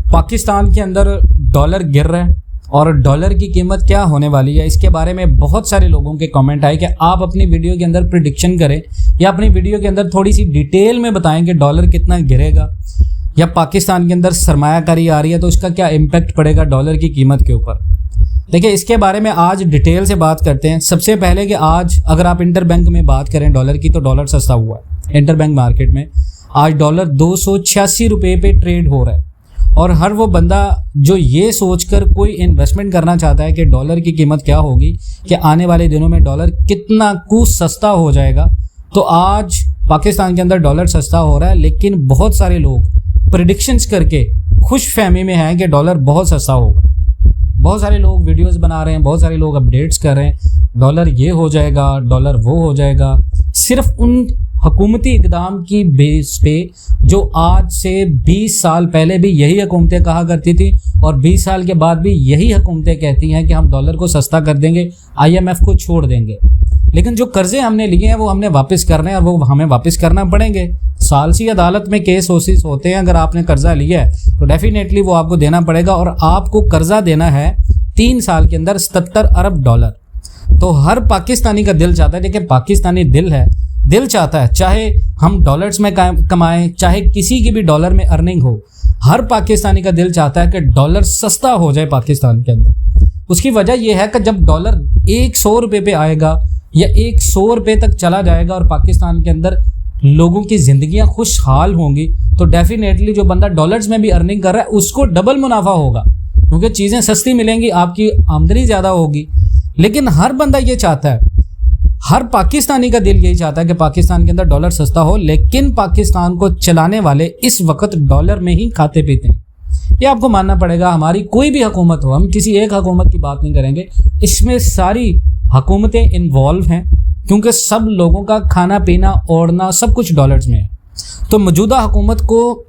पाकिस्तान के अंदर डॉलर गिर रहा है और डॉलर की कीमत क्या होने वाली है, इसके बारे में बहुत सारे लोगों के कमेंट आए कि आप अपनी वीडियो के अंदर प्रिडिक्शन करें या अपनी वीडियो के अंदर थोड़ी सी डिटेल में बताएं कि डॉलर कितना गिरेगा या पाकिस्तान के अंदर सरमायाकारी आ रही है तो उसका क्या इम्पैक्ट पड़ेगा डॉलर की कीमत के ऊपर। देखिए, इसके बारे में आज डिटेल से बात करते हैं। सबसे पहले कि आज अगर आप इंटरबैंक में बात करें डॉलर की, तो डॉलर सस्ता हुआ है। इंटरबैंक मार्केट में आज डॉलर 286 रुपये पे ट्रेड हो रहा है और हर वो बंदा जो ये सोचकर कोई इन्वेस्टमेंट करना चाहता है कि डॉलर की कीमत क्या होगी, कि आने वाले दिनों में डॉलर कितना कुछ सस्ता हो जाएगा, तो आज पाकिस्तान के अंदर डॉलर सस्ता हो रहा है। लेकिन बहुत सारे लोग प्रेडिक्शंस करके खुश फहमी में हैं कि डॉलर बहुत सस्ता होगा। बहुत सारे लोग वीडियोस बना रहे हैं, बहुत सारे लोग अपडेट्स कर रहे हैं, डॉलर ये हो जाएगा, डॉलर वो हो जाएगा। सिर्फ उन हुकूमती इक़दाम की बेस पे जो आज से 20 साल पहले भी यही हुकूमतें कहा करती थी और 20 साल के बाद भी यही हुकूमतें कहती हैं कि हम डॉलर को सस्ता कर देंगे, IMF को छोड़ देंगे। लेकिन जो कर्जे हमने लिए हैं वो हमने वापस करने हैं और वो हमें वापस करना पड़ेंगे। सालसी अदालत में केस होसिस होते हैं। अगर आपने कर्जा लिया है तो डेफिनेटली वो आपको देना पड़ेगा और आपको कर्जा देना है 3 साल के अंदर 77 अरब डॉलर। तो हर पाकिस्तानी का दिल चाहता है, देखिए पाकिस्तानी दिल है, दिल चाहता है चाहे हम डॉलर्स में कमाएं, चाहे किसी की भी डॉलर में अर्निंग हो, हर पाकिस्तानी का दिल चाहता है कि डॉलर सस्ता हो जाए पाकिस्तान के अंदर। उसकी वजह यह है कि जब डॉलर 100 रुपये पे आएगा या 100 रुपये तक चला जाएगा और पाकिस्तान के अंदर लोगों की ज़िंदगियां खुशहाल होंगी, तो डेफिनेटली जो बंदा डॉलर्स में भी अर्निंग कर रहा है उसको डबल मुनाफा होगा, क्योंकि चीज़ें सस्ती मिलेंगी, आपकी आमदनी ज़्यादा होगी। लेकिन हर बंदा ये चाहता है, हर पाकिस्तानी का दिल यही चाहता है कि पाकिस्तान के अंदर डॉलर सस्ता हो। लेकिन पाकिस्तान को चलाने वाले इस वक्त डॉलर में ही खाते पीते हैं। ये आपको मानना पड़ेगा। हमारी कोई भी हुकूमत हो, हम किसी एक हुकूमत की बात नहीं करेंगे, इसमें सारी हुकूमतें इन्वॉल्व हैं, क्योंकि सब लोगों का खाना पीना ओढ़ना सब कुछ डॉलर्स में है। तो मौजूदा हुकूमत को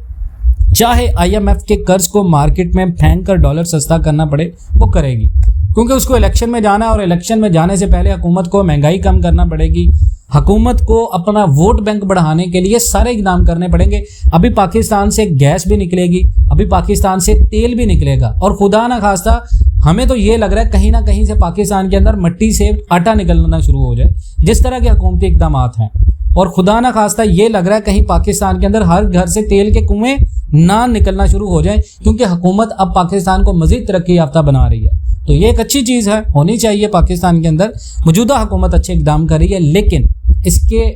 चाहे IMF के कर्ज को मार्केट में फेंक कर डॉलर सस्ता करना पड़े, वो करेगी, क्योंकि उसको इलेक्शन में जाना है और इलेक्शन में जाने से पहले हुकूमत को महंगाई कम करना पड़ेगी। हुकूमत को अपना वोट बैंक बढ़ाने के लिए सारे इकदाम करने पड़ेंगे। अभी पाकिस्तान से गैस भी निकलेगी, अभी पाकिस्तान से तेल भी निकलेगा और खुदा ना खास्ता हमें तो ये लग रहा है कहीं ना कहीं से पाकिस्तान के अंदर मिट्टी से आटा निकलना शुरू हो जाए, जिस तरह के हुकूमती इकदाम हैं। और खुदा ना खास्ता ये लग रहा है कहीं पाकिस्तान के अंदर हर घर से तेल के कुएं ना निकलना शुरू हो जाए, क्योंकि हुकूमत अब पाकिस्तान को मजीद तरक्की याफ्ता बना रही है। तो ये एक अच्छी चीज़ है, होनी चाहिए। पाकिस्तान के अंदर मौजूदा हुकूमत अच्छे इकदाम कर रही है। लेकिन इसके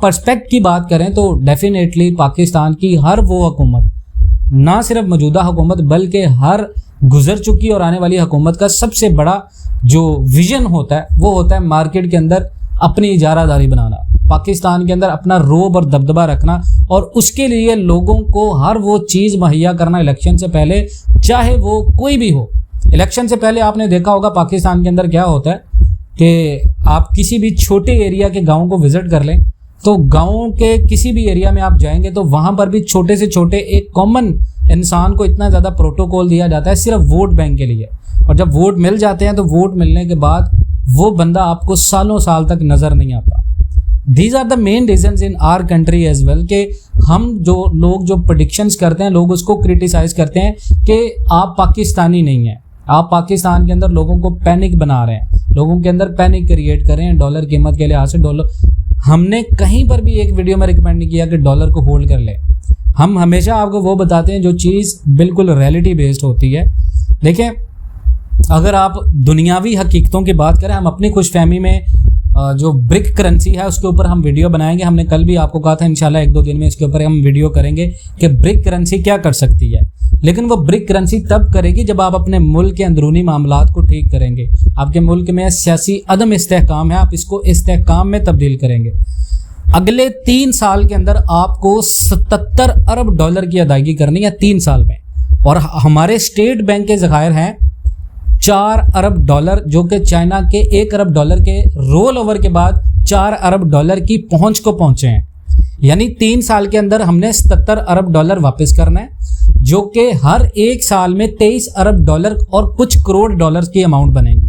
पर्सपेक्ट की बात करें तो डेफिनेटली पाकिस्तान की हर वो हुकूमत, ना सिर्फ मौजूदा हुकूमत बल्कि हर गुजर चुकी और आने वाली हुकूमत का सबसे बड़ा जो विजन होता है वो होता है मार्केट के अंदर अपनी इजारादारी बनाना, पाकिस्तान के अंदर अपना रोब और दबदबा रखना और उसके लिए लोगों को हर वो चीज़ मुहैया करना इलेक्शन से पहले, चाहे वो कोई भी हो। इलेक्शन से पहले आपने देखा होगा पाकिस्तान के अंदर क्या होता है कि आप किसी भी छोटे एरिया के गाँव को विज़िट कर लें, तो गाँव के किसी भी एरिया में आप जाएंगे तो वहाँ पर भी छोटे से छोटे एक कॉमन इंसान को इतना ज़्यादा प्रोटोकॉल दिया जाता है सिर्फ वोट बैंक के लिए। और जब वोट मिल जाते हैं तो वोट मिलने के बाद वो बंदा आपको सालों साल तक नज़र नहीं आता। These are the main reasons in our country as well कि हम जो लोग जो प्रेडिक्शंस करते हैं, लोग उसको क्रिटिसाइज़ करते हैं कि आप पाकिस्तानी नहीं हैं, आप पाकिस्तान के अंदर लोगों को पैनिक बना रहे हैं, लोगों के अंदर पैनिक क्रिएट कर रहे हैं डॉलर कीमत के लिहाज से। डॉलर हमने कहीं पर भी एक वीडियो में रिकमेंड नहीं किया कि डॉलर को होल्ड कर ले। हम हमेशा आपको वो बताते हैं जो चीज़ बिल्कुल रियलिटी बेस्ड होती है। देखें, अगर आप दुनियावी हकीकतों की बात करें, हम अपनी खुशफहमी में जो ब्रिक करेंसी है उसके ऊपर हम वीडियो बनाएंगे। हमने कल भी आपको कहा था इंशाल्लाह 1-2 दिन में इसके ऊपर हम वीडियो करेंगे कि ब्रिक करेंसी क्या कर सकती है। लेकिन वो ब्रिक करेंसी तब करेगी जब आप अपने मुल्क के अंदरूनी मामलात को ठीक करेंगे। आपके मुल्क में सियासी अदम इस्तेहकाम है, आप इसको इस्तेहकाम में तब्दील करेंगे। अगले 3 साल के अंदर आपको 77 अरब डॉलर की अदायगी करनी है 3 साल में। और हमारे स्टेट बैंक के ज़खायर हैं 4 अरब डॉलर, जो कि चाइना के 1 अरब डॉलर के रोल ओवर के बाद 4 अरब डॉलर की पहुंच को पहुंचे हैं। यानी 3 साल के अंदर हमने 77 अरब डॉलर वापस करना है, जो कि हर 1 साल में 23 अरब डॉलर और कुछ करोड़ डॉलर की अमाउंट बनेगी।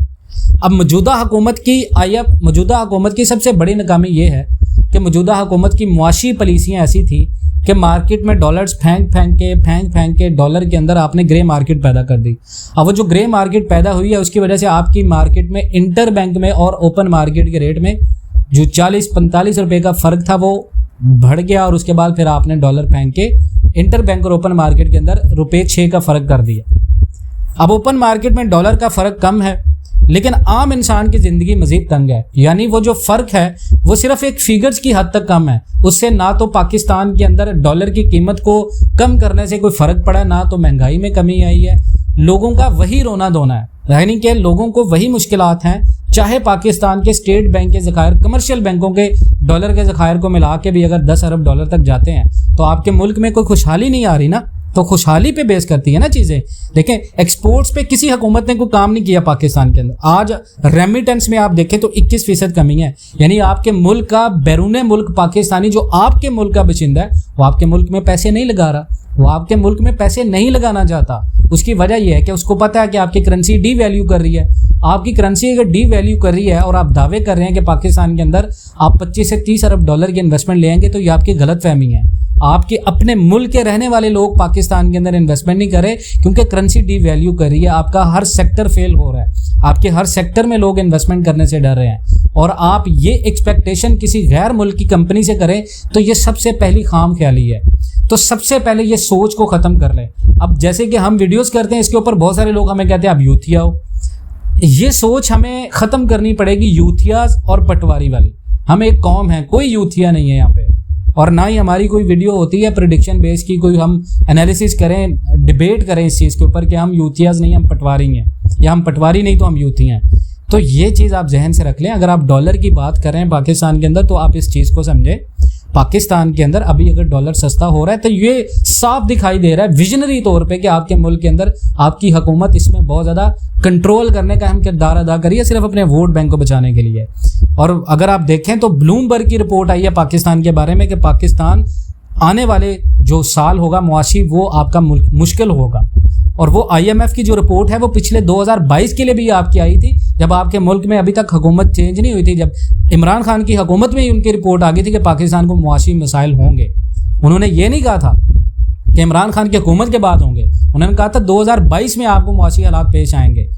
अब मौजूदा हुकूमत की सबसे बड़ी नाकामी ये है कि मौजूदा हुकूमत की मुआशी पॉलिसियाँ ऐसी थी कि मार्केट में डॉलर्स फेंक फेंक के डॉलर के अंदर आपने ग्रे मार्केट पैदा कर दी। अब वो जो ग्रे मार्केट पैदा हुई है उसकी वजह से आपकी मार्केट में इंटर बैंक में और ओपन मार्केट के रेट में जो 40-45 रुपए का फ़र्क था वो बढ़ गया, और उसके बाद फिर आपने डॉलर फेंक के इंटर बैंक और ओपन मार्केट के अंदर ₹6 का फ़र्क कर दिया। अब ओपन मार्केट में डॉलर का फ़र्क कम है, लेकिन आम इंसान की ज़िंदगी मज़ीद तंग है। यानी वो जो फ़र्क है वो सिर्फ एक फिगर्स की हद तक कम है, उससे ना तो पाकिस्तान के अंदर डॉलर की कीमत को कम करने से कोई फ़र्क पड़ा, ना तो महंगाई में कमी आई है। लोगों का वही रोना धोना है, यानी कि लोगों को वही मुश्किलात हैं। चाहे पाकिस्तान के स्टेट बैंक के ज़खायर कमर्शियल बैंकों के डॉलर के ज़खायर को मिला के भी अगर 10 अरब डॉलर तक जाते हैं तो आपके मुल्क में कोई खुशहाली नहीं आ रही ना, तो खुशहाली पे बेस करती है ना चीज़ें। देखें, एक्सपोर्ट्स पे किसी हुकूमत ने कोई काम नहीं किया पाकिस्तान के अंदर। आज रेमिटेंस में आप देखें तो 21% कमी है, यानी आपके मुल्क का बैरून मुल्क पाकिस्तानी जो आपके मुल्क का बशिंदा है वो आपके मुल्क में पैसे नहीं लगा रहा, वो आपके मुल्क में पैसे नहीं लगाना चाहता। उसकी वजह यह है कि उसको पता है कि आपकी करेंसी डी वैल्यू कर रही है। आपकी करेंसी अगर डी वैल्यू कर रही है और आप दावे कर रहे हैं कि पाकिस्तान के अंदर आप 25 से 30 अरब डॉलर की इन्वेस्टमेंट लेंगे, तो ये आपकी गलतफहमी है। आपके अपने मुल्क के रहने वाले लोग पाकिस्तान के अंदर इन्वेस्टमेंट नहीं कर रहे क्योंकि करेंसी डी वैल्यू कर रही है। आपका हर सेक्टर फेल हो रहा है, आपके हर सेक्टर में लोग इन्वेस्टमेंट करने से डर रहे हैं, और आप ये एक्सपेक्टेशन किसी गैर मुल्क की कंपनी से करें तो ये सबसे पहली खाम ख्याली है। तो सबसे पहले ये सोच को ख़त्म कर लें। अब जैसे कि हम वीडियोस करते हैं, इसके ऊपर बहुत सारे लोग हमें कहते हैं आप यूथिया हो। ये सोच हमें ख़त्म करनी पड़ेगी, यूथियाज और पटवारी वाली। हम एक कौम है, कोई यूथिया नहीं है यहाँ पे, और ना ही हमारी कोई वीडियो होती है प्रेडिक्शन बेस की, कोई हम एनालिसिस करें, डिबेट करें इस चीज़ के ऊपर कि हम यूथियाज नहीं, हम पटवारी हैं, या हम पटवारी नहीं तो हम यूथी हैं। तो ये चीज़ आप जहन से रख लें। अगर आप डॉलर की बात करें पाकिस्तान के अंदर तो आप इस चीज़ को समझें, पाकिस्तान के अंदर अभी अगर डॉलर सस्ता हो रहा है तो ये साफ दिखाई दे रहा है विजनरी तौर पे कि आपके मुल्क के अंदर आपकी हुकूमत इसमें बहुत ज़्यादा कंट्रोल करने का अहम किरदार अदा करिए, सिर्फ अपने वोट बैंक को बचाने के लिए। और अगर आप देखें तो ब्लूमबर्ग की रिपोर्ट आई है पाकिस्तान के बारे में कि पाकिस्तान आने वाले जो साल होगा मुआशी वो आपका मुश्किल होगा। और वो IMF की जो रिपोर्ट है वो पिछले 2022 के लिए भी आपकी आई थी, जब आपके मुल्क में अभी तक हुकूमत चेंज नहीं हुई थी, जब इमरान खान की हुकूमत में ही उनकी रिपोर्ट आ गई थी कि पाकिस्तान को मुआशी मसाइल होंगे। उन्होंने ये नहीं कहा था कि इमरान खान की हुकूमत के बाद होंगे, उन्होंने कहा था 2022 में आपको मुआशी हालात पेश आएंगे।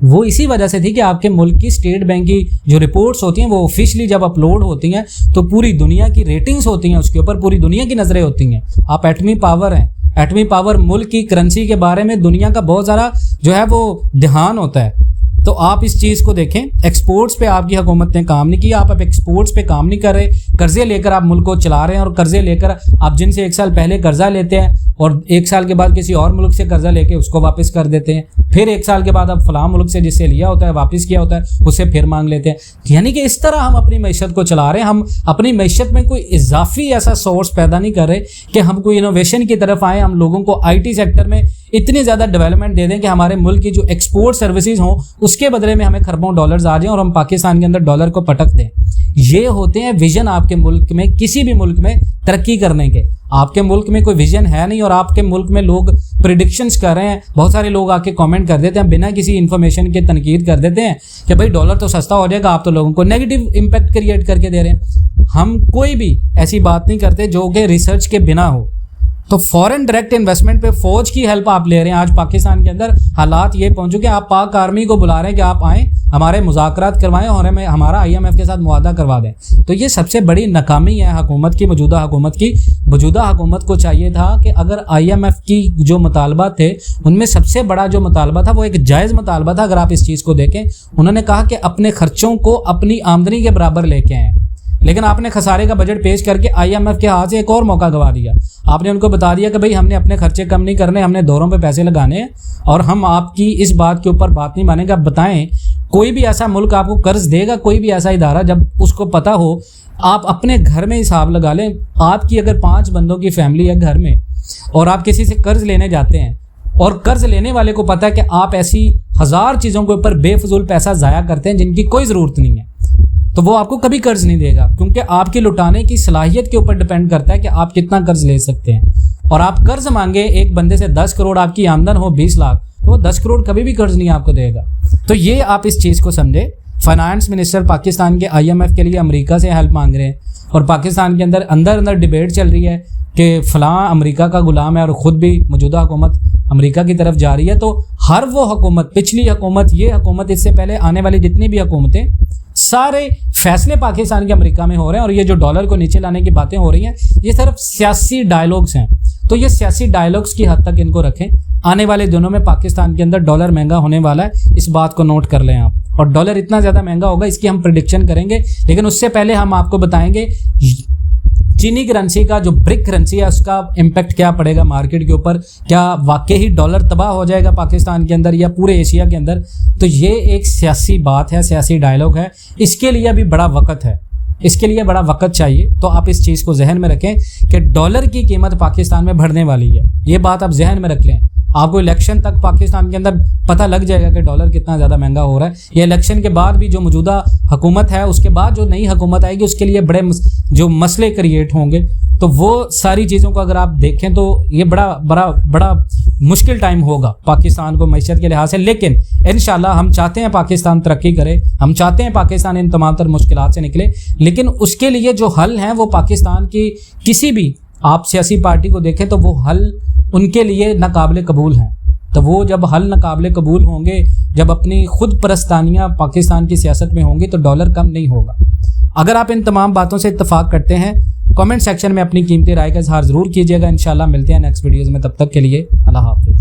वो इसी वजह से थी कि आपके मुल्क की स्टेट बैंक की जो रिपोर्ट्स होती हैं वो ऑफिशियली जब अपलोड होती हैं तो पूरी दुनिया की रेटिंग्स होती हैं, उसके ऊपर पूरी दुनिया की नज़रें होती हैं। आप एटमी पावर हैं, एटमी पावर मुल्क की करेंसी के बारे में दुनिया का बहुत सारा जो है वो ध्यान होता है। तो आप इस चीज़ को देखें, एक्सपोर्ट्स पे आपकी हुकूमत ने काम नहीं किया, आप एक्सपोर्ट्स पे काम नहीं कर रहे, कर्जे लेकर आप मुल्क को चला रहे हैं, और कर्जे लेकर आप जिनसे 1 साल पहले कर्जा लेते हैं और 1 साल के बाद किसी और मुल्क से कर्जा लेके उसको वापस कर देते हैं, फिर 1 साल के बाद आप फलां मुल्क से जिससे लिया होता है वापस किया होता है उससे फिर मांग लेते हैं। यानी कि इस तरह हम अपनी मैशत को चला रहे हैं। हम अपनी मैशत में कोई इजाफी ऐसा सोर्स पैदा नहीं कर रहे कि हम कोई इनोवेशन की तरफ आए, हम लोगों को IT सेक्टर में इतनी ज़्यादा डेवलपमेंट दे दें कि हमारे मुल्क की जो एक्सपोर्ट सर्विसेज हों उसके बदले में हमें खरबों डॉलर्स आ जाएं और हम पाकिस्तान के अंदर डॉलर को पटक दें। ये होते हैं विजन आपके मुल्क में, किसी भी मुल्क में तरक्की करने के। आपके मुल्क में कोई विजन है नहीं और आपके मुल्क में लोग प्रेडिक्शंस कर रहे हैं। बहुत सारे लोग आके कमेंट कर देते हैं, बिना किसी इन्फॉर्मेशन के तनकीद कर देते हैं कि भाई डॉलर तो सस्ता हो जाएगा, आप तो लोगों को नेगेटिव इम्पैक्ट क्रिएट करके दे रहे हैं। हम कोई भी ऐसी बात नहीं करते जो कि रिसर्च के बिना हो। तो फॉरेन डायरेक्ट इन्वेस्टमेंट पे फौज की हेल्प आप ले रहे हैं। आज पाकिस्तान के अंदर हालात ये पहुंच चुके हैं, आप पाक आर्मी को बुला रहे हैं कि आप आएँ, हमारे मुज़ाकरात करवाएं और हमें हमारा IMF के साथ मुआहदा करवा दें। तो ये सबसे बड़ी नाकामी है हुकूमत की, मौजूदा हुकूमत की। मौजूदा हुकूमत को चाहिए था कि अगर IMF की जो मुतालबा थे उनमें सबसे बड़ा जो मुतालबा था वो एक जायज़ मुतालबा था। अगर आप इस चीज़ को देखें, उन्होंने कहा कि अपने खर्चों को अपनी आमदनी के बराबर लेके आएँ, लेकिन आपने खसारे का बजट पेश करके IMF के हाथ से एक और मौका गवा दिया। आपने उनको बता दिया कि भाई हमने अपने खर्चे कम नहीं करने, हमने दौरों पे पैसे लगाने हैं और हम आपकी इस बात के ऊपर बात नहीं मानेंगे। आप बताएं, कोई भी ऐसा मुल्क आपको कर्ज देगा, कोई भी ऐसा इदारा, जब उसको पता हो, आप अपने घर में हिसाब लगा लें। आपकी अगर 5 बंदों की फैमिली है घर में और आप किसी से कर्ज लेने जाते हैं और कर्ज लेने वाले को पता है कि आप ऐसी 1000 चीज़ों के ऊपर बेफजूल पैसा ज़ाया करते हैं जिनकी कोई ज़रूरत नहीं है, तो वो आपको कभी कर्ज नहीं देगा, क्योंकि आपकी लुटाने की सलाहियत के ऊपर डिपेंड करता है कि आप कितना कर्ज ले सकते हैं। और आप कर्ज मांगे एक बंदे से 10 करोड़, आपकी आमदन हो 20 लाख, तो वो 10 करोड़ कभी भी कर्ज नहीं आपको देगा। तो ये आप इस चीज़ को समझे। फाइनेंस मिनिस्टर पाकिस्तान के IMF के लिए अमेरिका से हेल्प मांग रहे हैं और पाकिस्तान के अंदर अंदर डिबेट चल रही है कि फ़लाँ अमेरिका का गुलाम है और ख़ुद भी मौजूदा हुकूमत अमेरिका की तरफ जा रही है, तो हर वो हुकूमत, पिछली हुकूमत, ये हुकूमत, इससे पहले आने वाली जितनी भी हुकूमतें, सारे फैसले पाकिस्तान के अमेरिका में हो रहे हैं। और ये जो डॉलर को नीचे लाने की बातें हो रही हैं, ये सिर्फ सियासी डायलॉग्स हैं। तो ये सियासी डायलॉग्स की हद तक इनको रखें। आने वाले दिनों में पाकिस्तान के अंदर डॉलर महंगा होने वाला है, इस बात को नोट कर लें आप। और डॉलर इतना ज़्यादा महंगा होगा, इसकी हम प्रिडिक्शन करेंगे। लेकिन उससे पहले हम आपको बताएंगे चीनी करेंसी का, जो ब्रिक करेंसी है, उसका इम्पैक्ट क्या पड़ेगा मार्केट के ऊपर। क्या वाकई ही डॉलर तबाह हो जाएगा पाकिस्तान के अंदर या पूरे एशिया के अंदर? तो ये एक सियासी बात है, सियासी डायलॉग है। इसके लिए अभी बड़ा वक्त है, इसके लिए बड़ा वक्त चाहिए। तो आप इस चीज़ को जहन में रखें कि डॉलर की कीमत पाकिस्तान में बढ़ने वाली है। ये बात आप जहन में रख लें। आपको इलेक्शन तक पाकिस्तान के अंदर पता लग जाएगा कि डॉलर कितना ज़्यादा महंगा हो रहा है। ये इलेक्शन के बाद भी जो मौजूदा हुकूमत है, उसके बाद जो नई हुकूमत आएगी, उसके लिए बड़े जो मसले क्रिएट होंगे। तो वो सारी चीज़ों को अगर आप देखें तो ये बड़ा मुश्किल टाइम होगा पाकिस्तान को मईशत के लिहाज से। लेकिन इंशाल्लाह हम चाहते हैं पाकिस्तान तरक्की करे, हम चाहते हैं पाकिस्तान इन तमाम तर मुश्किलात से निकले। लेकिन उसके लिए जो हल हैं वो पाकिस्तान की किसी भी आप सियासी पार्टी को देखें तो वो हल उनके लिए नाकाबिले कबूल हैं। तो वो जब हल नाकाबिले कबूल होंगे, जब अपनी खुद परस्तानियाँ पाकिस्तान की सियासत में होंगी, तो डॉलर कम नहीं होगा। अगर आप इन तमाम बातों से इत्तफाक करते हैं, कमेंट सेक्शन में अपनी कीमती राय का इजहार ज़रूर कीजिएगा। इंशाल्लाह मिलते हैं नेक्स्ट वीडियोज़ में, तब तक के लिए अल्लाह हाफ़िज़।